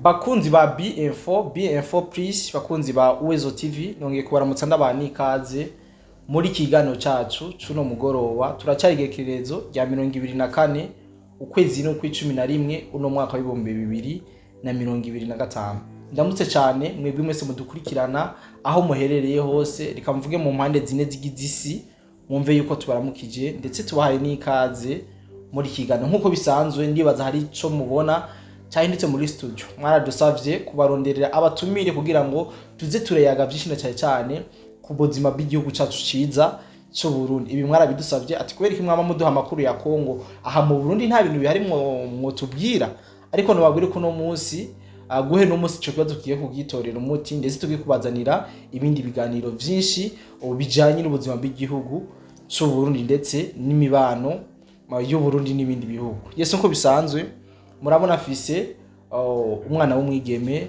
Bakunzi ba B-Info Plus, bakunzi ba Uwezo TV, nongeye kubaramutsa ndabana ikaze muri kiganiro cacu cuno mugoroba. Turacarigekerezo rya 2024 ukwezi no kw'11 uno mwaka wa 2025. Ndamutse cyane mwebwe mwese mudukurikirana aho muherereye hose, reka mvuge mu mpande zine z'igizisi, mwumve yuko tubaramukije ndetse tubahaye n'ikaze muri kiganiro. Nkuko bisanzwe ndibaza hari ico mubona cyahindutse muri studio, mwaradusavye kubaronderera abatumire kugira ngo tuze tureyaga byishina cyane ku buzima bw'igihugu cyacu ciza cyo Burundi. Ibi mwarabidusavye ati kubera iki mwama muduha amakuru ya Kongo, aha mu Burundi nta bintu bihari mwotubwira, ariko nobagwire kuno munsi guhe no munsi cyo kibazo kigiye kugitorera umuti, ndetse tugiye kubazanira ibindi biganiro byinshi bijanye n'ubuzima bw'igihugu cyo Burundi ndetse n'imibano y'u Burundi n'ibindi bihugu. Yesu nko bisanzwe murabona afise umwana w'umwigeme,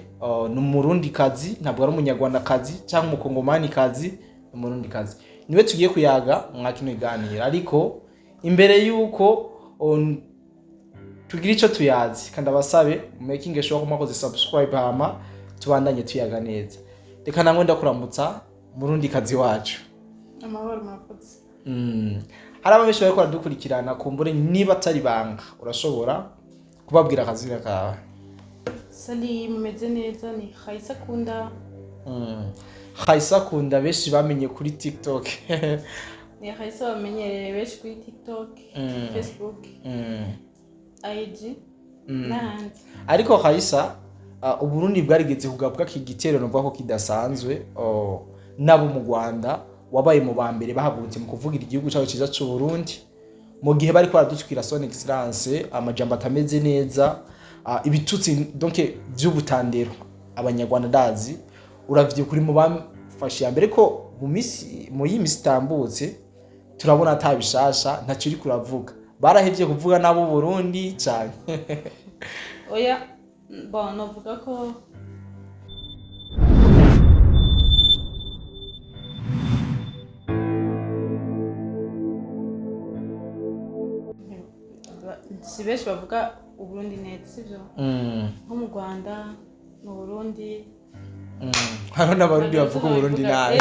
n'umurundi kazi, ntabwo ari umunyarwanda kazi cyangwa umukongomani kazi, n'umurundi kazi. Niwe tugiye kuyaga mwakino iganira, ariko imbere yuko tugira ico tuyazi kandi abasabe making sure ko mwakoze subscribe hama tubandanye tuyaga neza. Reka nangwe ndakuramutsa murundi kazi wacu. Amahoro mwakoze. Hari ababeshi bariko baradukurikirana kumbure niba atari banga urashobora kubabwira akazina kawe. Sali mumeze neza, ni Khaisa Kunda. Khaisa Kunda beshi bamenye kuri TikTok. Ni Khaisa bamenyereye beshi kuri TikTok, Facebook, IG, n'ahandi. Ariko Khaisa Uburundi bwarigeze kugabwa kigiterano bwako kidasanzwe nabo mu Rwanda wabaye mu bambere bahagurutse mu kuvugira igihugu cyacu ciza cyo Burundi, mu gihe bari kwaradutwira son excellence amajambo atameze neza, ibitutsi donc by'ubutandero abanyarwanda dazi uravye kuri mu bamfashe mbere ko mu yimisi tambutse turabona atabishasha ntacyo uri kuravuga, barahevye kuvuga nabo Burundi cyane. Oya bon novuga ko si benshi bavuga Uburundi neza, sivyo? Nko mu Rwanda, mu Burundi, hano n'abarundi bavuga Uburundi nabi.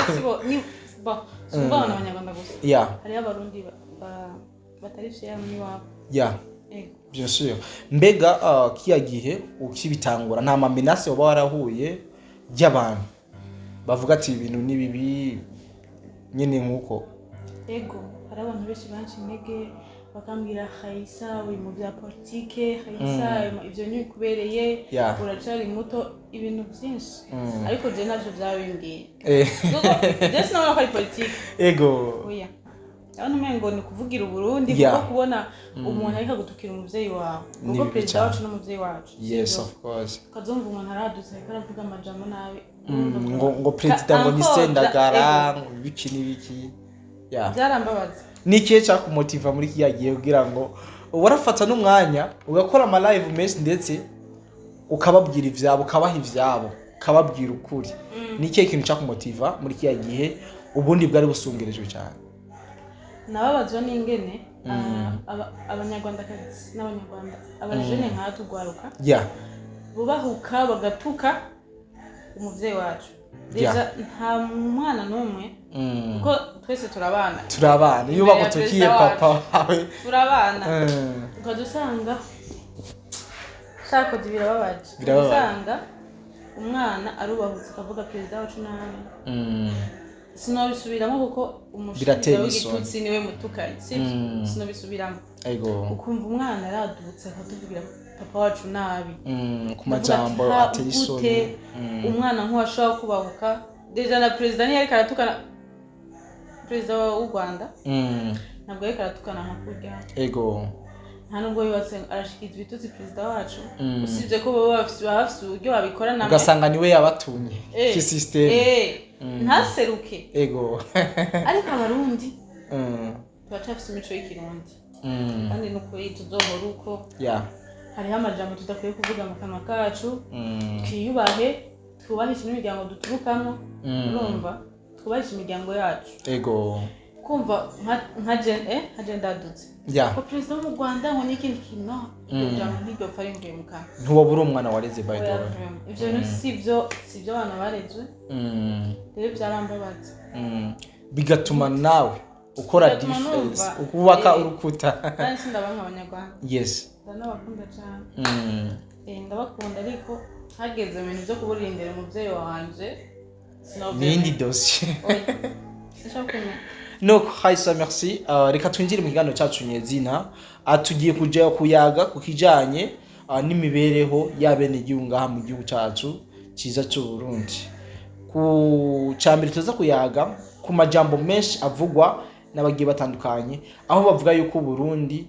Sumva abanyarwanda gusa. Yeah. Hari abarundi batari fier muri wabo. Yeah. Bien sûr. Mbega kiya gihe ukibitangura nta mamenase waba warahuye y'abantu bavuga ati ibintu ni bibi nyene nkuko? Ego, hari abantu benshi banci intege bakambwira Khaisa uri mu bya politike, Khaisa ivyo ni kubereye, uracari muto, ibintu byinshi. Ariko je navyo byabimbwiye. Ndetse nabona ko ari politike. Ego. Oya. Abantu mengo ni kuvugira Uburundi kuko kubona umuntu ariko gutukira umuvyeyi wawe. Kuko president wacu n'umuvyeyi wacu. Yes, of course. Kazumva umuntu aradutse karavuga amajambo nabi. Ngo president ngo ni sendagara biki n'ibiki. Yeah. Byarambabaza. Nikiye cyakumotiva muri kiya gihe kugira ngo warafata n'umwanya ugakora ama live menshi ndetse ukababwira ivyabo, ukabaha ivyabo, ukababwira ukuri. Nikiye kintu cyakumotiva muri kiya gihe ubundi bwari busungerejwe cyane? Nababazwa n'ingene abanyarwanda kazi n'abanyarwanda abajene nkatugwaruka bubahuka bagatuka umuvyeyi wacu. Deja nta mwana numwe kuko twese turabana iyo bagutukiye papa wawe turabana ukadusanga shako dibirababaje usanga umwana arubahutse akavuga president wacu nabi. Sinobisubiramo kuko umushikira w'igitutsi niwe mutukanye, sinobisubiramo. Ego ukumva umwana aradutse akatuvugira papa wacu nabi ku majambo ateye isoni. Umwana nkuwashaka kubahuka deja na president yari karatukana president w'u Rwanda, ntabwo yari karatukana nka kurya. Ego nta nubwo yose arashikiza ibitutsi president wacu, usibye ko baba bafise uburyo babikora namwe ugasanga niwe yabatumye ki system ntaseruke. Ego ariko abarundi turacafise imico y'ikirundi kandi nuko tuzohora uko hariho amajambo tudakwiye kuvuga mu kanwa kacu. Twiyubahe, twubahishe n'imiryango duturukamo, urumva twubahishe imiryango yacu. Ego kumva nka ndadutse ko perezida mu Rwanda ngo n'ikindi kintu kujambo n'iryo pfa yumviye mu kanwa ntiwabura umwana wareze by the way ivyo bintu sivyo abantu barezwe rero byarambabaza bigatuma nawe ukora defense ukubaka urukuta kandi sindabanka abanyarwanda yes ndanabakunda cyane ndabakunda ariko hageze mu bintu byo kuburindira umuvyeyi wanje n'indi dossier nuko Haisa merci reka twinjire mu kiganiro cyacu nyezina tugiye kuja kuyaga ku kijanye n'imibereho y'abene igihugu ngaha mu gihugu cyacu ciza cy'u Burundi ku cyambere tuza kuyaga ku majambo menshi avugwa n'abagiye batandukanye aho bavuga yuko Burundi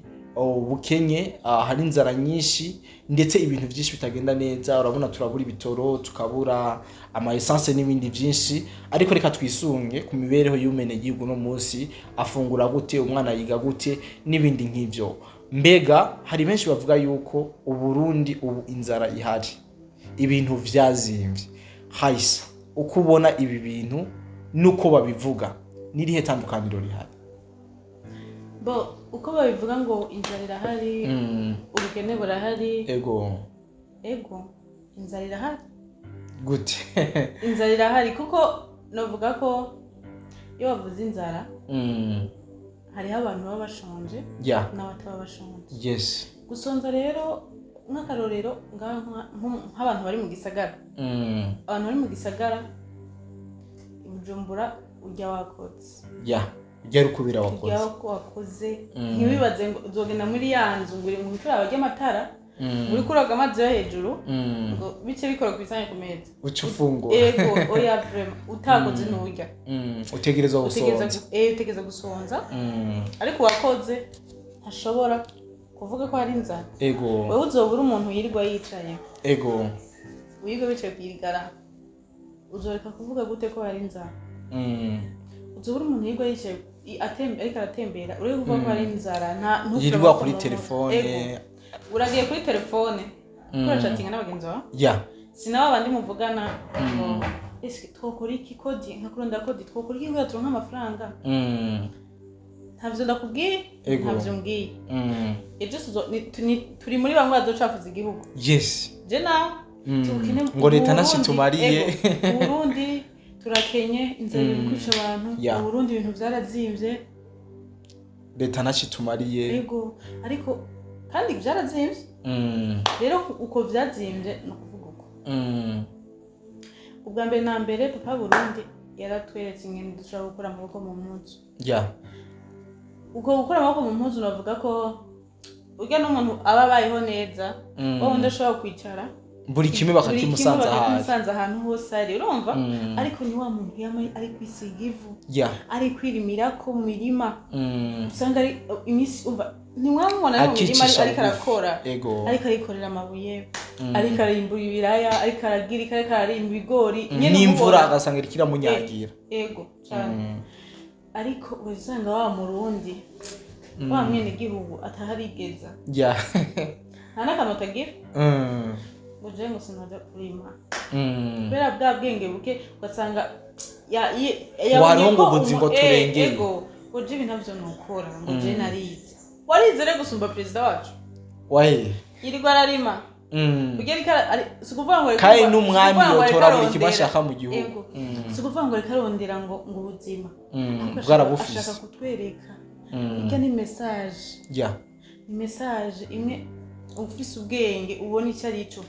bukenye hari inzara nyinshi ndetse ibintu byinshi bitagenda neza urabona turabura ibitoro tukabura ama essence n'ibindi byinshi ariko reka twisunge ku mibereho y'umene gihugu no munsi afungura gute umwana yiga gute n'ibindi nk'ivyo mbega hari benshi bavuga yuko Uburundi ubu inzara ihari ibintu vyazimvye Haisa uko ubona ibi bintu nuko babivuga nirihe tandukaniro rihari bo uko babivuga ngo inzara irahari ubukene burahari ego inzara irahari gute inzara irahari kuko novuga ko iyo bavuze inzara hariho abantu baba bashonje n'abataba bashonje yes gusonza rero nk'akarorero nk'abantu bari mu gisagara abantu bari mu gisagara Bujumbura urya wakotse ujya rukubira wakoze ntiwibaze ngo uzogenda muri ya nzu ngo uri mu ituraba ry'amatara uri kuroga amazi yo hejuru ngo bice bikora ku bisanye ku meza uca ufungura oya vraiment utakoze nturya utegereza gusonza ariko wakoze ntashobora kuvuga ko hari inzara wowe uzobura umuntu yirirwa yicaye wirirwa bicaye kwirigara uzoreka kuvuga gute ko hari inzara uzobura umuntu yirirwa yicaye ariko aratembera uri kuvuga ko hari inzara yirirwa kuri telefone uragiye kuri telefone urachatinga n'abagenzi bawe sinaba bandi muvugana ese twokora iki kodi nkakurondera kodi twokora iki ngo turonka amafaranga ntavyo ndakubwiye ntavyo mbwiye ejo turi muri bamwe bazocafuza igihugu je nawe ngo leta nasitumariye Burundi turakenye inzara iri kwica abantu Burundi ibintu byarazimvye leta nasitumariye ariko kandi byarazimvye rero uko byazimvye no kuvuga uko ubwa mbere na mbere papa Burundi yaratweretse ingene dushobora gukora amaboko mu mpuzu uko gukora amaboko mu mpuzu navuga ko urya n'umuntu aba abayeho neza wowe ndashobora kwicara buri kimwe bakakimusanza ahantu hose ari urumva ariko ni wa muntu yamaye ari kwisiga ivu ari kwirimira ko mu mirima usanga ari imisi umva ntiwamubona mu mirima ariko arakora ariko arikorera amabuye ariko arimbura ibiraya ariko aragira ariko arimba ibigori n'imvura agasanga irikira munyagira cyane ariko uzanga wa Murundi wa mwene gihugu ataharigeza nta n'akantu tagira uje ngo sinaje kurima kubera bwa bwenge buke ugasanga warongo buzingo turengeye uje ibintu navyo nokora ngo je narize warize rero gusumba president wacu yirirwa ararima sikuvuga ngo kandi n'umwami yotora buri kibashaka mu gihugu sikuvuga ngo reka arondera ngo ubuzima bwarabufise ashaka kutwereka ika ni message imwe ufise ubwenge ubona icyo ari cyo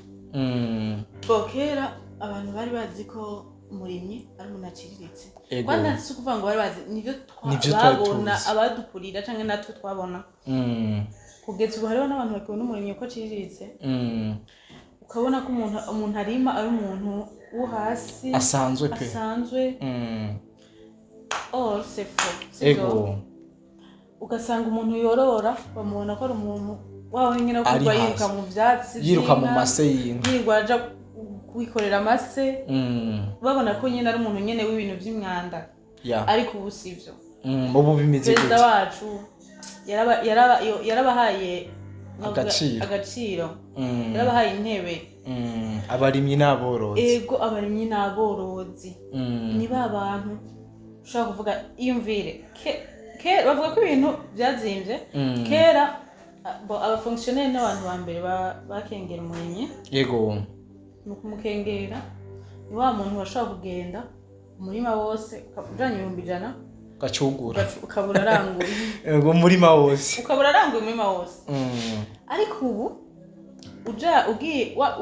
kera abantu bari bazi ko umurimyi ari umuntu aciriritse kandi si ukuvuga ngo bari bazi nivyo twabona abadukurira canke natwe twabona kugeza ubu hariho n'abantu bakibona umurimyi ko aciriritse ukabona ko umuntu arima ari umuntu wo hasi asanzwe c'est faux ugasanga umuntu yorora bamubona ko ari umuntu wawe nyine kurwa yiruka mu vyatsi yiruka mu mase y'inka yirwa aja kwikorera amase babona ko nyine ari umuntu nyene w'ibintu vy'imwanda ariko ubu sivyo ubu bimeze gute perezida wacu yarabahaye agaciro yarabahaye intebe abarimyi n'aborozi abarimyi n'aborozi ni ba bantu ushobora kuvuga iyumvire kera bavuga ko ibintu byazimvye kera abafonctionnaire n'abantu ba mbere bakengera umurimyi yego mu kumukengera ni wa muntu washaka kugenda umurima wose ujanye 100 gacugura ukabura aranguye ngo umurima wose ukabura aranguye umurima wose ariko ubu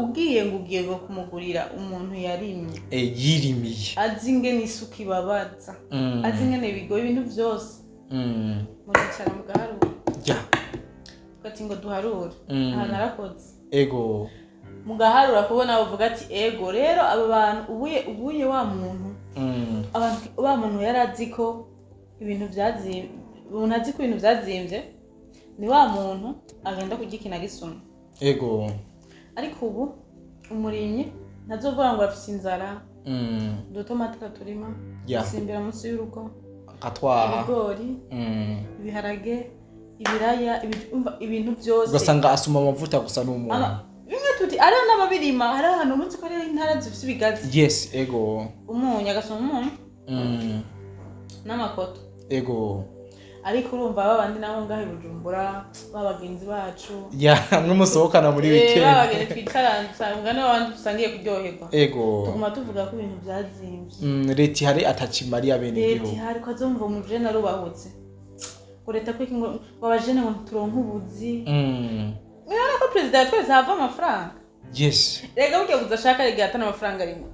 ugiye ngo ugiye kumugurira umuntu yarimye yirimiye azi ingene isuka ibabaza azi ingene bigoye ibintu byose muzicara mugaharura ugati ngo duharure aha narakoze ego mugaharura kubona bavuga ati ego rero aba bantu ubuye wa muntu abantu ba muntu yarazi ko ibintu byazimvye umuntu azi ko ibintu byazimvye ni wa muntu agenda kugikina gisuma ego ariko ubu umurimyi ntazovuga ngo afise inzara dutomata turima simbira munsi y'urugo atwara ibigori ibiharage ibiraya ibintu byose ugasanga asuma amavuta gusa n'umuntu bimwe tuti ari n'ababirima hari ahantu munsi ko ari intara zifise ibigazi yes ego umunyu agasoma umunyu n'amakoto ego ariko urumva babandi nabo ngahe Bujumbura babagenzi bacu mwe musohokana muri weekend babagenzi twicarana n'abandi dusangiye kuryoherwa ego tuguma tuvuga ko ibintu byazimvye leta hari atacimariya bene igihugu leta hari ko azumva umujene arubahutse ko leta ko ngo abajene ngo turonka ubuzi mwana ko president twese hava amafaranga yes rega buke kuzashaka rega atana amafaranga rimwe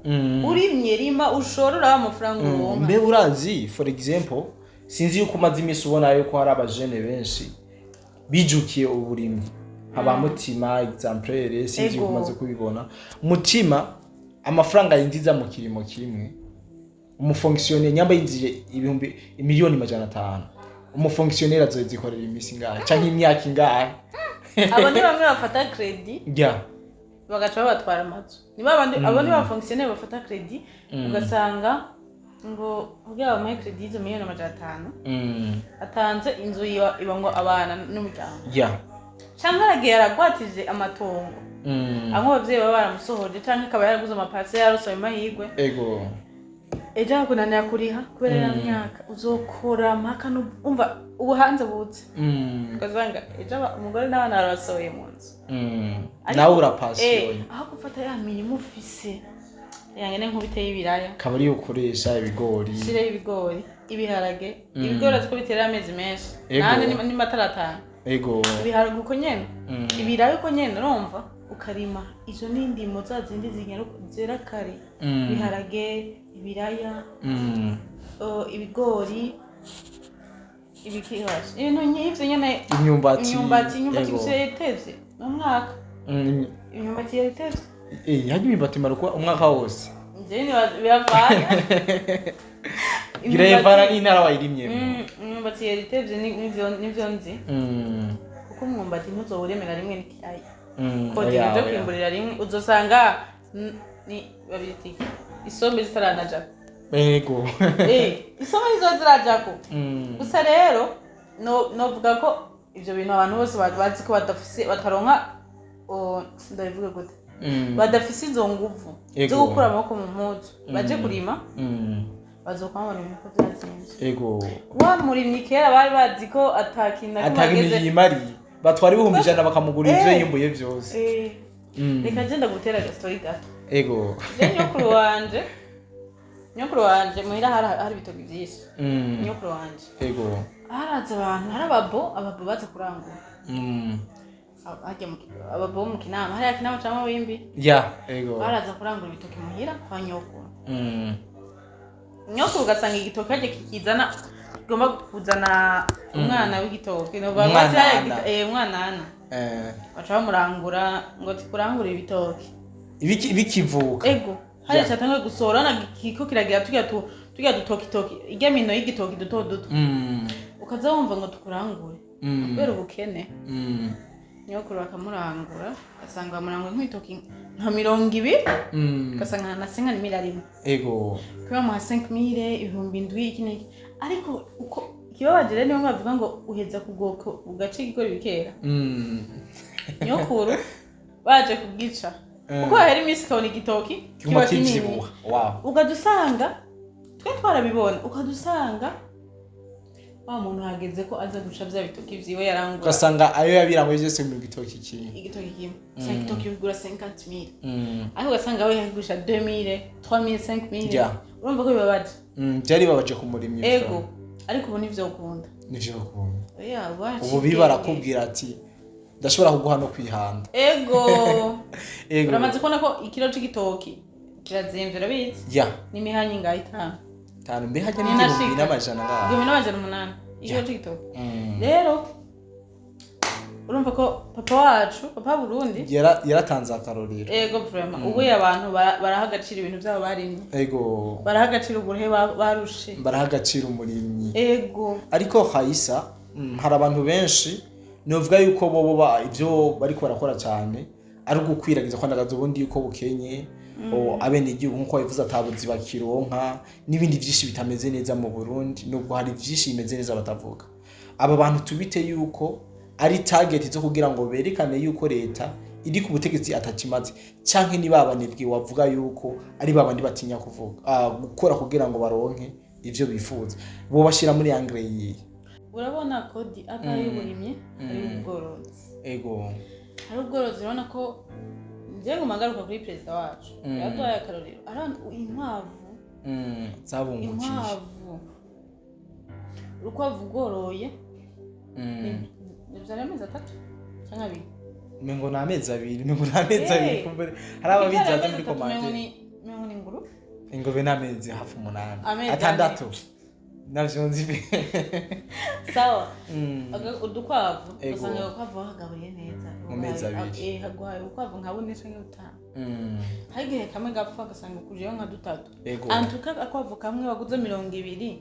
urimye rima ushorora amafaranga uronka mbe urazi for example sinzi yuko umaze imisi ubona yuko hari abajene benshi bijukiye uburimyi haba Mutima exemplaire sinzi yuko umaze kubibona Mutima amafaranga yinjiza mu kirimo kimwe umufonctionnaire nyamba yinjije ibihumbi miliyoni 500 umufonctionnaire azozikorera imisi ngahe canke imyaka ingahe abo ni bamwe bafata credit bagaca batwara amazu ni babandi abo ni bafonctionnaire bafata credit ugasanga ngo ubya bamaye credit zo miliyoni 500 atanze inzu iba ngo abana n'umuryango cyangwa aragiye aragwatije amatongo amwe abavyeyi baba baramusohoje canke akaba yaraguze amapase yarose amahirwe ego eja kunanira kuriha kubera myaka uzokora mpaka umva ubuhanze butse ukazanga eja umugore n'abana barasohoye mu nzu nawe urapasiyo aho gufata ya minimum ufise yangene nkubiteye ibiraya kabari ukoresha ibigori sire ibigori ibiharage ibigori aziko bitera amezi menshi nane ni mataratana ego ibiharage uko nyene ibiraya uko nyene urumva ukarima izo n'indimo zazindi zera kare ibiharage ibiraya ibigori ibikihaje ibintu nyivyo nyene imyumbati biseyeteze mu mwaka imyumbati yeteze yaje imyumbati maruko umwaka wose njeni biravana girevana n'intara wayirimye imyumbati yeteze nivyo nzi kuko umwumbati ntuzowuremera rimwe n'ikirayi kodi byo kwimburira rimwe uzosanga ni babiti isombe zitaranaja ego isombe zizozirajako gusa rero novuga ko ivyo bintu abantu bose bazi ko bataronka ndabivuga gute badafise izo nguvu zo gukura amaboko mu mpuzu baje kurima bazokwamara ibintu ko byazimvye ego wa murimyi kera bari bazi ko atakinda kimageze batwara 100 bakamugura ivyo yimbuye vyose reka genda gutera story gato ego nyokuru wanje muhira hari ibitoki vyinshi nyokuru wanje ego haraza abantu hari ababo baza kurangura ababo mu kinama hari akinama cyangwa wimbi ego baraza kurangura ibitoki muhira kwa nyokuru nyokuru ugasanga igitoki aje kikizana gomba kuzana umwana w'igitoki no umwana baca bamurangura ngo tikurangura ibitoki bikivuka ego hari cyatanga gusorana kiko kiragira tugira dutoki irya mino y'igitoki duto ukaza wumva ngo tukurangure kubera ubukene nyokuru akamurangura asanga amurangura nk'ibitoki nka 200 ugasanga na 5000 rimwe ego kuba mu 5000 ibihumbi 7 iki ariko uko kibabajire niyo bavuga ngo uheza kugoko ugace igikori bikera nyokuru baje kugica uko hari misikoni igitoki kiba kinini ukadusanga twe twarabibona ukadusanga wa muntu hageze ko aza guca vya bitoki vyiwe yarangura ugasanga ayo yabirango byose mu gitoki kimwe igitoki kimwe sa igitoki bigura 50000 aho ugasanga we yagusha 2000 3000 5000 urumva ko bibabaje byari babaje ku murimyi ego ariko ubu nivyo ukunda oya wachi ubu bibarakubwira ati ndashobora kuguha no kwihanda ego uramaze kubona ko ikiro c'igitoki kirazimvira bizi ni mihanyi ngaho 5 mbe hajya n'igihumbi n'amajana ngaho 1800 ikiro c'igitoki rero urumva ko papa Burundi yaratanze akarorero ego vraiment ubu abantu barahagacira ibintu byabo barimye ego barahagacira uburehe barushe barahagacira umurimyi ego ariko Haisa hari abantu benshi novuga yuko bobo ibyo bariko barakora cyane ari ugukwiragiza kwandagaza ubundi yuko bukenye abene igihugu nkuko bivuze atabuzi bakironka nibindi byinshi bitameze neza mu Burundi nubwo hari byinshi bimeze neza batavuga aba bantu tubite yuko ari target zo kugira ngo berekane yuko leta iri ku butegetsi atakimaze canke ni babanebwe wavuga yuko ari babandi batinya kuvuga gukora kugira ngo baronke ivyo bifuza bo bashira muri angre yi urabona kodi ataye uburimye ari ubworozi ego ari ubworozi urabona ko nje ngumagaruka kuri president wacu yaduhaye akarorero aranga inkwavu zabungukije urukwavu goroye Nibzara amezi 3 cyangwa 2 mengo na amezi 2 kumbere hari ababizaza muri komande mengo ni nguru ingove na amezi hafi 8 atandatu navyo nzibe sawa udukwavu usanga ukwavu hagaburiye neza mu mezi 2 hagwaye ukwavu nkabone cyangwa 5 hagiye kamwe gapfa gasanga kujeyo nka 3 antuka akwavu kamwe waguze 200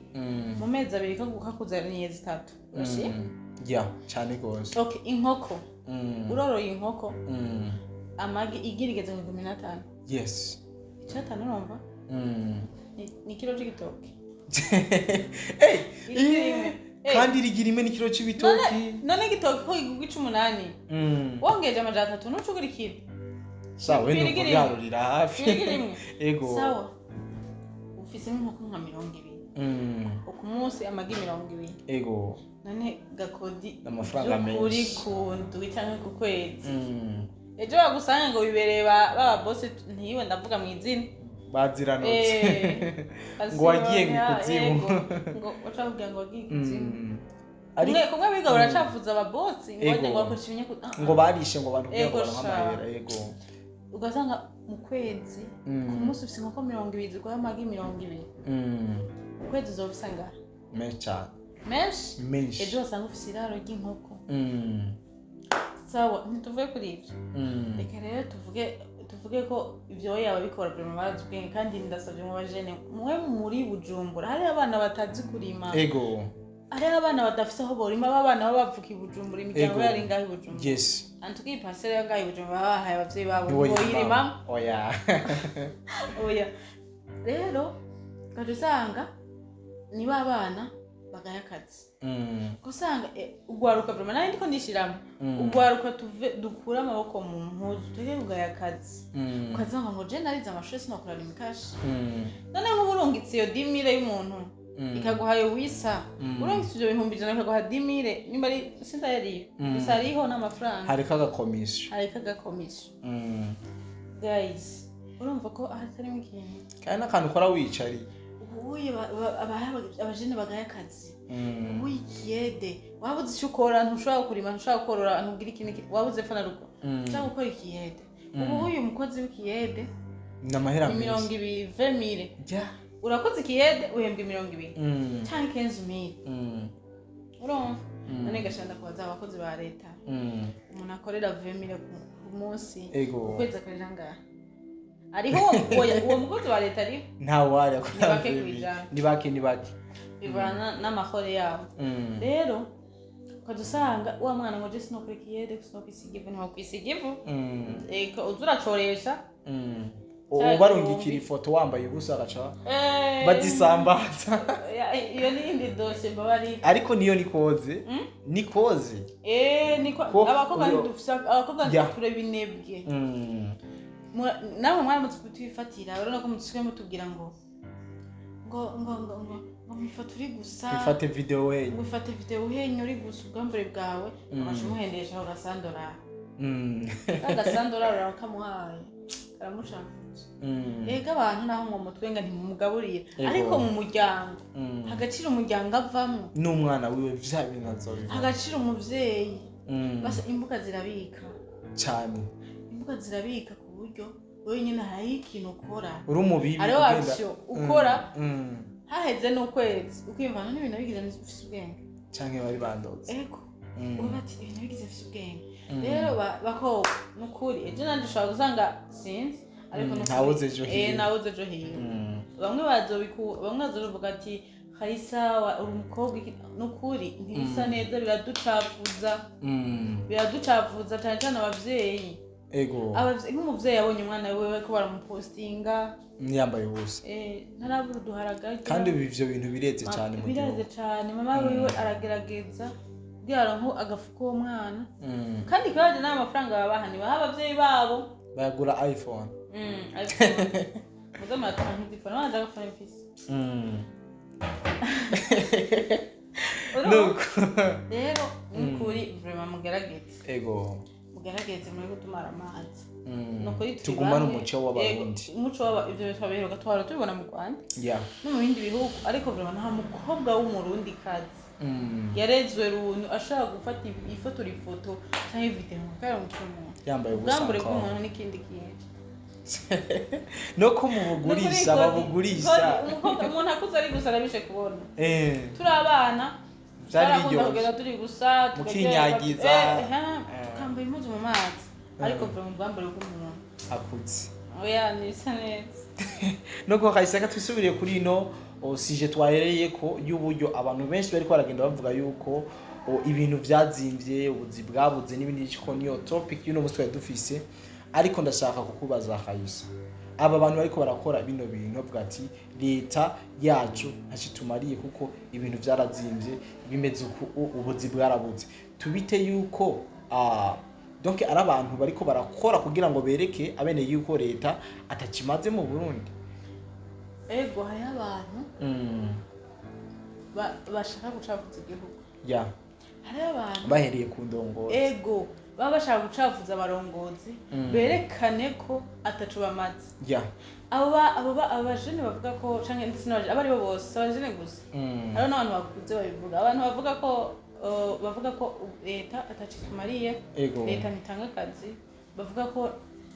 mu mezi 2 kakuzaniye 3 ushi cyane gose okay inkoko uroroye inkoko amagi igirigeze ku 15 yes cyatanu numva ni kilo c'igitoki kandi rigira imwe n'ikiro c'ibitoki none igitoki ko igugwa 18 wongeje amajana 3 nucugura ikiro sawa we nuko yarurira hafi ego sawa ufise nk'uko nka 200 ku munsi amagi 200 ego none gakodi amafaranga menshi uri kundu cyangwa ku kwezi ejo bagusanga ngo bibereye baba boss ntiwe ndavuga mu izina baziranotse ngo wagiye kuzimu ngo ucavuga ngo wagiye kuzimu kumwe biga baracafuza aba boss ngo bakoresha ibinye ngo barishe ngo abantu ngo baramahera yego ugasanga mu kwezi ku munsi ufise nko 200 kwa amagi 200 ukwezi uzobisanga menshi ejo usanga ufise iraro ry'inkoko sawa ntituvuge kuri ibyo reka rero tuvuge ko ibyo yaba bikora vraiment barazubwenge kandi ndasabye mu bajene mwe muri Bujumbura hari abana batazi kurima ego hari abana badafise aho borima abana baba bavuka i Bujumbura imiryango yari ngaho i Bujumbura yes antuki parcelle ya ngaho i Bujumbura bahaye abavyeyi babo ngo yirima oya rero kadusanga ni babana bagaya akazi kusanga ugwaruka vraiment nari ndiko ndishiramo ugwaruka dukura amaboko mu mpuzu tege ugaya akazi ukazanga ngo je narize amashuri sinakorana imikashi none nk'uburungitse iyo 10000 y'umuntu ikaguhaye wisa urungitse ibyo 100 ikaguha 10000 nimba ari sinza yari gusa ariho n'amafaranga hari kagakomisho guys urumva ko ahatari mu kintu kandi nakantu ukora wicari ubuye abajene bagaya akazi wikiyede wabuze icyo ukora ntushobora kurima ntushobora korora ntubwira ikintu wabuze fana ruko cyangwa gukora ikiyede ubuye umukozi w'ikiyede n'amahera 20000 urakoze ikiyede uhembwa 20000 cyangwa 15000 urumva none gashanda kubaza abakozi ba leta umuntu akorera 20000 ku munsi ukwezi akorera ngaha ariho uwo mukozi wa leta ariho ntawe wari akora ni bake bivana n'amahore yabo rero ukadusanga wa mwana ngo je sinokurikiye sinokisigivu ntiwakwisigivu uzuracoresha barungikira ifoto wambaye ubusa agaca bazisambaza iyo nindi dose mbabari ariko niyo nikoze niko abakobwa tureba inebwe nawe mwana mutwifatira urabona ko mutsuke mutubwira ngo ngo mwifate uri gusa wifate video we wifate video uhenye uri gusa ubwambure bwawe amashimuhendesha aho gasandora agasandora rakamuhaye karamushambuza ega abantu naho mu mutwe nga ntimumugaburire ariko mu muryango hagaciro umuryango avamo n'umwana wiwe vya binazo hagaciro umuvyeyi basa imbuga zirabika cyane imbuga zirabika ku buryo wowe nyine hari ikintu ukora uri umubibi ariho action ukora haheze n'ukwezi ukiyumvana n'ibintu bigize bifise ubwenge canke bari bandoze ego uba ati ibintu bigize bifise ubwenge rero bakobwa n'ukuri ejo nanje ushobora gusanga sinzi ariko ntawuze ejo hiyo ntawuze ejo hiyo bamwe bazovuga ati Khaisa uri umukobwa n'ukuri ntibisa neza biraducafuza cyane cyane abavyeyi ego nk'umuvyeyi yabonye umwana wiwe ko baramupostinga yambaye ubusa ntarabura uduharagara kandi ivyo bintu bireze cyane mu gihugu bireze cyane mama wiwe aragerageza kugira ngo agafuka uwo mwana kandi kibaje n'amafaranga babahaniwe aho abavyeyi babo bayagura iPhone muzo matanga nk'ifone wanje agafone mfise rero n'ukuri vraiment mugerageze mugerageze muri gutumara amazi nukuri tugumana umuco w'abarundi umuco ivyo twaberuka twara tubibona mu Rwanda no mu bindi bihugu ariko vraiment nta mukobwa w'umurundi kazi yarezwe runtu ashaka gufata ifoto cyangwa video ngakara mu cyumu yambaye ubwambure bw'umuntu n'ikindi kintu no kumugurisha babugurisha umuntu akuze ari gusa arabishe kubona turi abana byarigyo turi gusa mukinyagiza tukambaye impuzu mu mazi ariko mu bwambure bw'umuntu akuze oya nisa neza noko Khaisa twisubiriye kuri ino sije twahereye ko y'uburyo abantu benshi bari baragenda bavuga yuko ibintu byazimvye ubuzi bwabuze n'ibindi cyo niyo topic y'uno musi twari dufise ariko ndashaka kukubaza Khaisa aba bantu bariko barakora bino bintu bavuga ati leta yacu ntacitumariye kuko ibintu byarazimvye bimeze ubuzi bwarabuze tubite yuko donc ari abantu bariko barakora kugira ngo bereke abene yuko leta atakimaze mu Burundi ego hari abantu bashaka gucafuza igihugu hari abantu bahereye ku ndongozi ego baba bashaka gucafuza abarongozi berekane ko atacu bamaze abo abajene bavuga ko canke ndetse n'abaje abari bo bose abajene gusa ari n'abantu bakuze babivuga abantu bavuga ko leta atacitumariye leta ntitanga akazi bavuga ko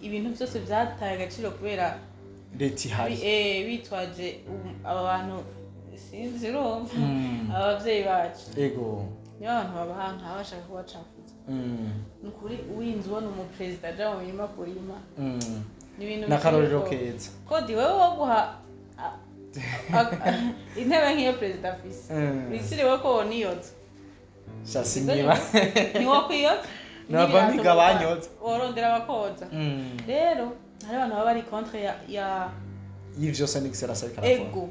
ibintu byose byataye agaciro kubera leta ihari bitwaje aba bantu sinzi urumva abavyeyi bacu niyo abantu babahanga bashaka kubacafuza nukuri uwinzi ubona umuperezida aja mu mirima kurima n'ibintu n'akarorero keza kodi wewe wo guha intebe nk'iyo perezida afise bisire we ko niyoza shasi niba ni wo kwiyoza naba migabanyotse worondera abakoza rero hari abantu baba bari contre ya y'ivyo Sanix arasabika ego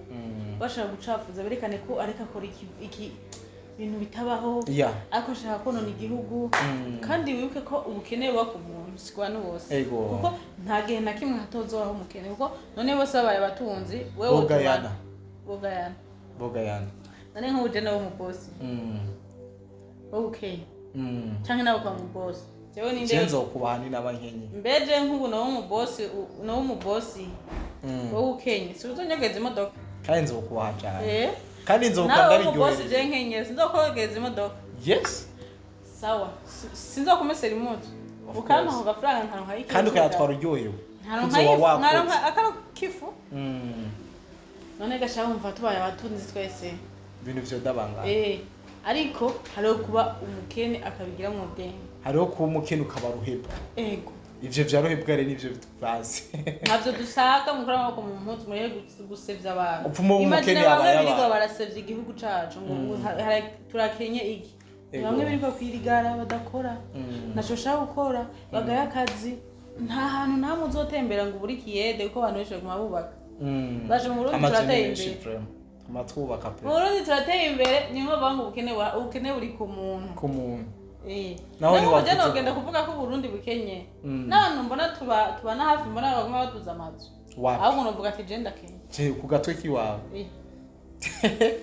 bashaka gucafuza berekane ko areka akora iki bintu bitabaho ariko ashaka konona igihugu kandi wibuke ko ubukene buba ku muntu sikwana bose kuko nta gihe na kimwe hatozobaho umukene kuko none bose babaye abatunzi wewe bogayana none nk'ubuje nawe mu boss okay canke nawe kwa mu boss jewe ninde cenzo kubahani n'abankenye mbeje nk'ubu nawe mu boss wowe ukenye si uzonyegeza imodoka kandi nzo kubaha cyane kandi nzoka ndaryohewe nawe boss je nkenye sinzokogeza imodoka sawa sinzokumesera impuzu ukana ho gafaranga ntaronka iki kandi ukayatwara uryohewe ntaronka akaro kifu none gashaka umva tubaye abatunzi twese ibintu vyo dabanga ariko hariho kuba umukene akabigira mu bwenge hariho kuba umukene ukabaruhebwa ego ivyo vyaruhebwa rero nivyo bitwaze navyo dushaka mukora amaboko mu mpuzu muri gusevya abantu upfumo umukene yabaye biriko barasevya igihugu cacu ngo turakenye iki bamwe biriko kwirigara badakora naco shaka gukora bagaya akazi nta hantu namwe uzotembera ngo buri kiyede kuko abantu benshi baguma bubaka baje mu Burundi turateye imbere amatwubaka pe mu Burundi turateye imbere nimwe banga ubukene buri ku muntu naho ni waje nogenda kuvuga ko Burundi bukenye n'abantu mbona tubana hafi mbona baguma batuza amazu ahubwo novuga ati je ndakenya ku gatwe kiwawe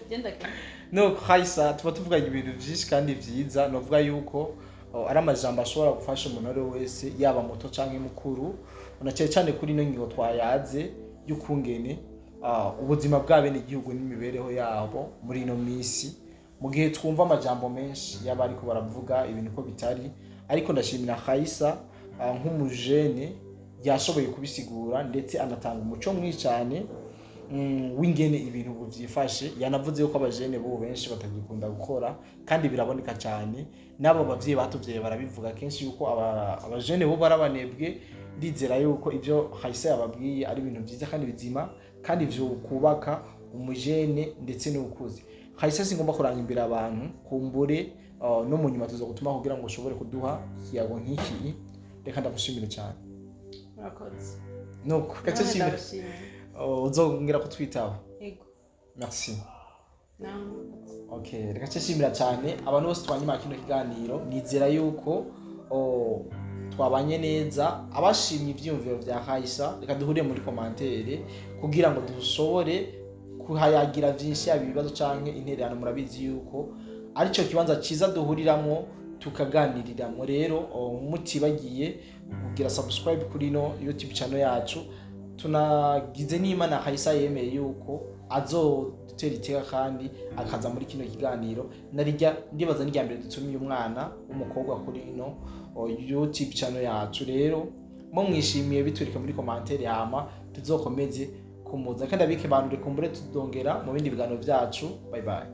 genda ke no Khaisa tuba tuvuganye ibintu byinshi kandi byiza novuga yuko ari amajambo ashobora gufasha umuntu ari wese yaba muto canke mukuru unacyane cyane kuri no ngingo twayaze y'ukungene ubuzima bw'abene igihugu n'imibereho yabo muri ino misi mu gihe twumva amajambo menshi yaba ariko baravuga ibintu ko bitari ariko ndashimira Khaisa nk'umujene yashoboye kubisigura ndetse anatanga umuco mwinshi cyane w'ingene ibintu byifashe yanavuze yuko abajene bo benshi batagikunda gukora kandi biraboneka cyane nabo bavyeyi batuvye barabivuga kenshi yuko abajene bo barabanebwe ndizera yuko ivyo Khaisa yababwiye ari ibintu byiza kandi bizima kandi byo kubaka umujene ndetse n'ukuzi Khaisa singomba kuranga imbere abantu kumbure no mu nyuma tuzo gutuma kugira ngo ushobore kuduha ikiyago nk'iki reka ndagushimire cyane murakoze no kace shimire uzongera kutwitaho yego merci okay reka cyashimira cyane abantu bose twanyuma kino kiganiro nizera yuko twabanye neza abashimye ivyumviro vya Khaisa reka duhure muri commentaire kugira ngo dushobore kuhayagira byinshi yabibazo canke intererano murabizi yuko ari cyo kibanza ciza duhuriramo tukaganiriramo rero mutibagiye kugira subscribe kuri no YouTube channel yacu tunagize n'Imana Khaisa yemeye yuko azodutera iteka kandi akaza muri kino kiganiro narijya ndibaza n'irya mbere dutumiye umwana w'umukobwa kuri no YouTube channel yacu rero mo mwishimiye biturika muri commentaire hama tuzokomeze kumuza kandi abike bantu rekumbure tudongera mu bindi biganiro byacu bye bye